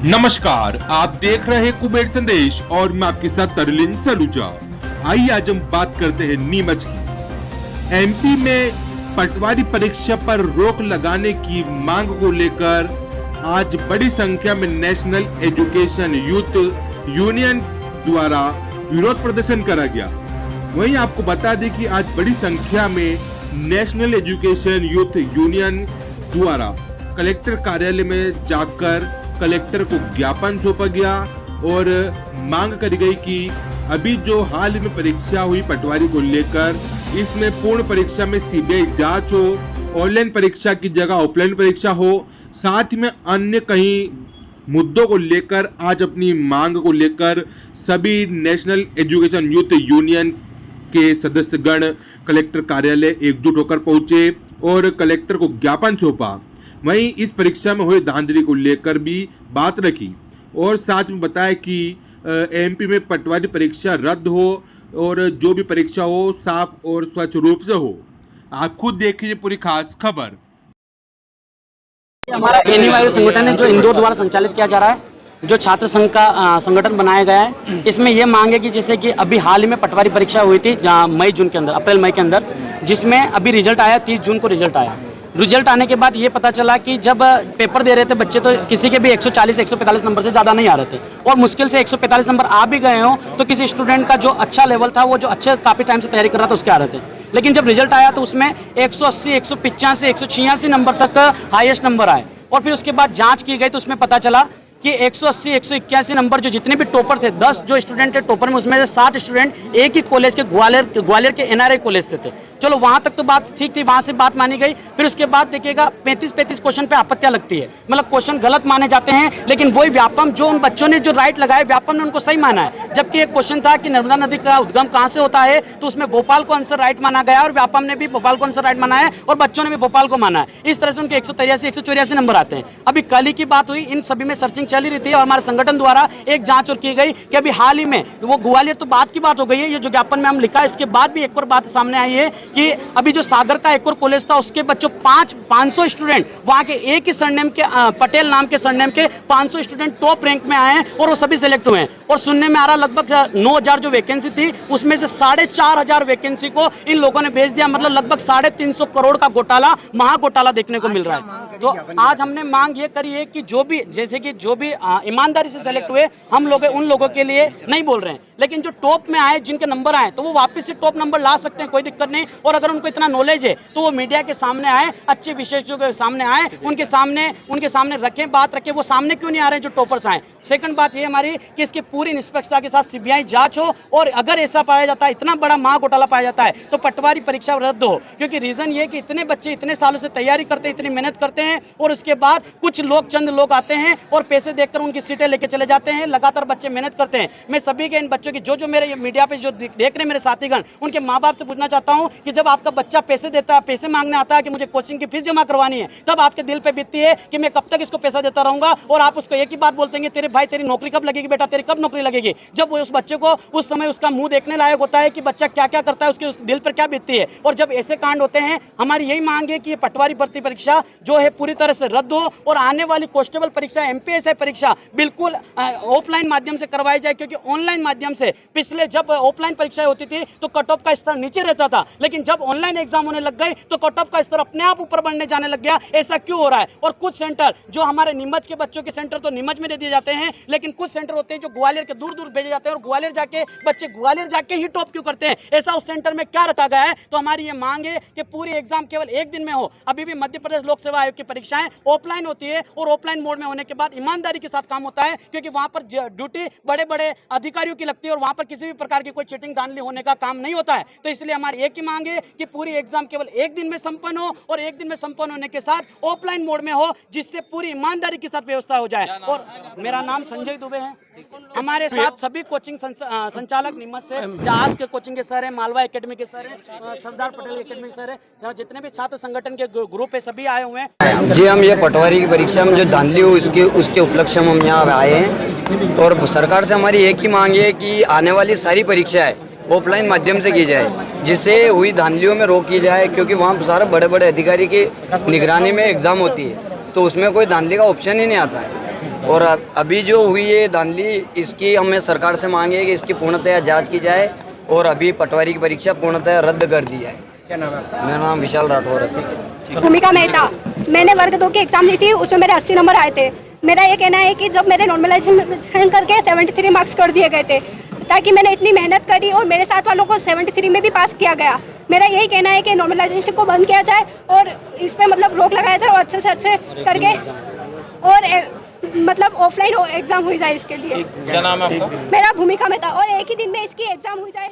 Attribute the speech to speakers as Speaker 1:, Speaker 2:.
Speaker 1: नमस्कार, आप देख रहे हैं कुबेर संदेश और मैं आपके साथ तरलिन सलूजा। आइए आज हम बात करते हैं नीमच की। एमपी में पटवारी परीक्षा पर रोक लगाने की मांग को लेकर आज बड़ी संख्या में नेशनल एजुकेशन यूथ यूनियन द्वारा विरोध प्रदर्शन करा गया। वहीं आपको बता दें कि आज बड़ी संख्या में नेशनल एजुकेशन यूथ यूनियन द्वारा कलेक्टर कार्यालय में जाकर कलेक्टर को ज्ञापन सौंपा गया और मांग करी गई कि अभी जो हाल में परीक्षा हुई पटवारी को लेकर, इसमें पूर्ण परीक्षा में सीबीआई जांच हो, ऑनलाइन परीक्षा की जगह ऑफलाइन परीक्षा हो, साथ में अन्य कई मुद्दों को लेकर आज अपनी मांग को लेकर सभी नेशनल एजुकेशन यूथ यूनियन के सदस्यगण कलेक्टर कार्यालय एकजुट होकर पहुंचे और कलेक्टर को ज्ञापन सौंपा। वहीं इस परीक्षा में हुए धांधली को लेकर भी बात रखी और साथ में बताया कि एमपी में पटवारी परीक्षा रद्द हो और जो भी परीक्षा हो साफ और स्वच्छ रूप से हो। आप खुद देखिए पूरी खास खबर।
Speaker 2: हमारा एनवाई संगठन है जो इंदौर द्वारा संचालित किया जा रहा है, जो छात्र संघ का संगठन बनाया गया है। इसमें यह मांग है कि जैसे कि अभी हाल ही में पटवारी परीक्षा हुई थी मई जून के अंदर, अप्रैल मई के अंदर, जिसमें अभी रिजल्ट आया, 30 जून को रिजल्ट आया। रिजल्ट आने के बाद ये पता चला कि जब पेपर दे रहे थे बच्चे तो किसी के भी 140-145 नंबर से ज़्यादा नहीं आ रहे थे और मुश्किल से 145 नंबर आ भी गए हो तो किसी स्टूडेंट का जो अच्छा लेवल था, वो जो अच्छे काफ़ी टाइम से तैयारी कर रहा था, उसके आ रहे थे। लेकिन जब रिजल्ट आया तो उसमें 180, 185, 186 नंबर तक हाईएस्ट नंबर आए और फिर उसके बाद जाँच की गई तो उसमें पता चला कि 180, 181 नंबर जो जितने भी टॉपर थे, 10 जो स्टूडेंट थे टॉपर में, उसमें से 60 स्टूडेंट एक ही कॉलेज के ग्वालियर के एनआरआई कॉलेज से थे। चलो वहां तक तो बात ठीक थी, वहां से बात मानी गई। फिर उसके बाद देखिएगा 35 क्वेश्चन पे आपत्तियां लगती है, मतलब क्वेश्चन गलत माने जाते हैं, लेकिन वही व्यापम जो उन बच्चों ने जो राइट लगाए, व्यापम ने उनको सही माना है। जबकि एक क्वेश्चन था कि नर्मदा नदी का उद्गम कहाँ से होता है, तो उसमें भोपाल को आंसर राइट माना गया और व्यापम ने भी भोपाल को आंसर राइट माना है और बच्चों ने भी भोपाल को माना है। इस तरह से उनके 183, 184 नंबर आते हैं। अभी कल ही की बात हुई, इन सभी में सर्चिंग चल ही रही थी और हमारे संगठन द्वारा एक जांच और की गई कि अभी हाल ही में वो ग्वालियर तो बात की बात हो गई है, ये जो ज्ञापन में हम लिखा है, इसके बाद भी एक और बात सामने आई है कि अभी जो सागर का एक और कॉलेज था, उसके बच्चों 500 स्टूडेंट वहां के एक ही सरनेम के पटेल नाम के सरनेम के 500 स्टूडेंट टॉप रैंक में आए हैं और वो सभी सिलेक्ट हुए हैं। और सुनने में आ रहा लगभग 9000 जो वैकेंसी थी उसमें से 4500 वैकेंसी को इन लोगों ने भेज दिया, मतलब लगभग 350 करोड़ का घोटाला, महाघोटाला देखने को मिल रहा है। तो आज हमने मांग ये करी है कि जो भी जैसे कि जो भी ईमानदारी से सेलेक्ट हुए, हम लोग उन लोगों के लिए नहीं बोल रहे हैं, लेकिन जो टॉप में आए, जिनके नंबर आए, तो वो वापस से टॉप नंबर ला सकते हैं, कोई दिक्कत नहीं। और अगर उनको इतना नॉलेज है तो वो मीडिया के सामने आए, अच्छे विशेषज्ञों के सामने आए, उनके सामने रखें, बात रखें। वो सामने क्यों नहीं आ रहे हैं जो टॉपर्स आए? सेकंड बात ये हमारी कि इसकी पूरी निष्पक्षता के साथ सीबीआई जांच हो और अगर ऐसा पाया जाता है, इतना बड़ा महाघोटाला पाया जाता है, तो पटवारी परीक्षा रद्द हो। क्योंकि रीजन ये कि इतने बच्चे इतने सालों से तैयारी करते हैं, इतनी मेहनत करते हैं और उसके बाद कुछ लोग, चंद लोग आते हैं और पैसे देकर उनकी सीटें लेके चले जाते हैं। लगातार बच्चे मेहनत करते हैं। मैं सभी के इन बच्चों की जो मेरे मीडिया पे जो देख रहे हैं मेरे साथीगण, उनके माँ बाप से पूछना चाहता हूँ कि जब आपका बच्चा पैसे देता है, पैसे मांगने आता है कि मुझे कोचिंग की फीस जमा करवानी है, तब आपके दिल पे बीतती है कि मैं कब तक इसको पैसा देता रहूंगा, और आप उसको एक ही बात बोलते हैं, तेरे भाई तेरी नौकरी कब लगेगी बेटा, तेरी कब नौकरी लगेगी। जब उस बच्चे को उस समय उसका मुंह देखने लायक होता है कि बच्चा क्या क्या करता है, उसके उस दिल पर क्या बीतती है। और जब ऐसे कांड होते हैं, हमारी यही मांग है कि पटवारी भर्ती परीक्षा जो है पूरी तरह से रद्द हो और आने वाली कांस्टेबल परीक्षा, एमपीएसआई परीक्षा बिल्कुल ऑफलाइन माध्यम से करवाई जाए। क्योंकि ऑनलाइन माध्यम से पिछले जब ऑफलाइन परीक्षाएं होती थी तो कट ऑफ का स्तर नीचे रहता था, लेकिन जब ऑनलाइन एग्जाम होने लग गए तो कट ऑफ का स्तर अपने आप ऊपर बढ़ने जाने लग गया। ऐसा क्यों हो रहा है? और कुछ सेंटर जो हमारे नीमच के बच्चों के सेंटर तो नीमच में दे दिए जाते हैं, लेकिन कुछ सेंटर होते हैं जो ग्वालियर के दूर दूर भेजे जाते हैं और ग्वालियर जाके बच्चे ग्वालियर जाके ही टॉप क्यों करते हैं? ऐसा उस सेंटर में क्या रखा गया है? तो हमारी ये मांग है कि पूरी एग्जाम केवल एक दिन में हो। अभी भी मध्य प्रदेश लोक सेवा आयोग की परीक्षाएं ऑफलाइन होती है और ऑफलाइन मोड में होने के बाद ईमानदारी के साथ काम होता है, क्योंकि वहां पर ड्यूटी बड़े बड़े अधिकारियों की लगती है और वहां पर किसी भी प्रकार की कोई चीटिंग धांधली होने का काम नहीं होता है। तो इसलिए हमारी एक ही मांग है कि पूरी एग्जाम केवल एक दिन में संपन्न हो और एक दिन में संपन्न होने के साथ ऑफलाइन मोड में हो, जिससे पूरी ईमानदारी के साथ व्यवस्था हो जाए। और मेरा नाम संजय दुबे है। हमारे साथ सभी कोचिंग संचालक नीमच से, जहाज के कोचिंग के सर है, मालवा एकेडमी के सर है, सरदार पटेल एकेडमी के सर है, जहाँ जितने भी छात्र संगठन के ग्रुप है सभी आए हुए हैं।
Speaker 3: जी, हम ये पटवारी की परीक्षा में जो धांधली हुई उसके उपलक्ष्य में हम यहाँ आए हैं और सरकार से हमारी एक ही मांग है कि आने वाली सारी परीक्षाएं ऑफलाइन माध्यम से की जाए, जिससे हुई धांधलियों में रोक की जाए। क्योंकि वहाँ सारे बड़े बड़े अधिकारी की निगरानी में एग्ज़ाम होती है, तो उसमें कोई धांधली का ऑप्शन ही नहीं आता है। और अभी जो हुई है धांधली, इसकी हमें सरकार से मांग है कि इसकी पूर्णतः जांच की जाए और अभी पटवारी की परीक्षा पूर्णतः रद्द कर दी जाए।
Speaker 4: क्या नाम है आपका?
Speaker 3: मेरा नाम विशाल राठौर है।
Speaker 5: भूमिका मेहता। मैंने वर्ग 2 की एग्जाम दी थी, उसमें मेरे 80 नंबर आए थे। मेरा ये कहना है कि जब मेरे नॉर्मलाइजेशन करके 73 मार्क्स कर दिए गए थे, ताकि मैंने इतनी मेहनत करी और मेरे साथ वालों को 73 में भी पास किया गया। मेरा यही कहना है कि नॉर्मलाइजेशन को बंद किया जाए और इस पर मतलब रोक लगाया जाए और अच्छे से अच्छे करके और मतलब ऑफलाइन एग्जाम हुई जाए इसके लिए।
Speaker 4: क्या नाम है आपका?
Speaker 5: मेरा भूमिका मेहता। और एक ही दिन में इसकी एग्जाम हुई जाए।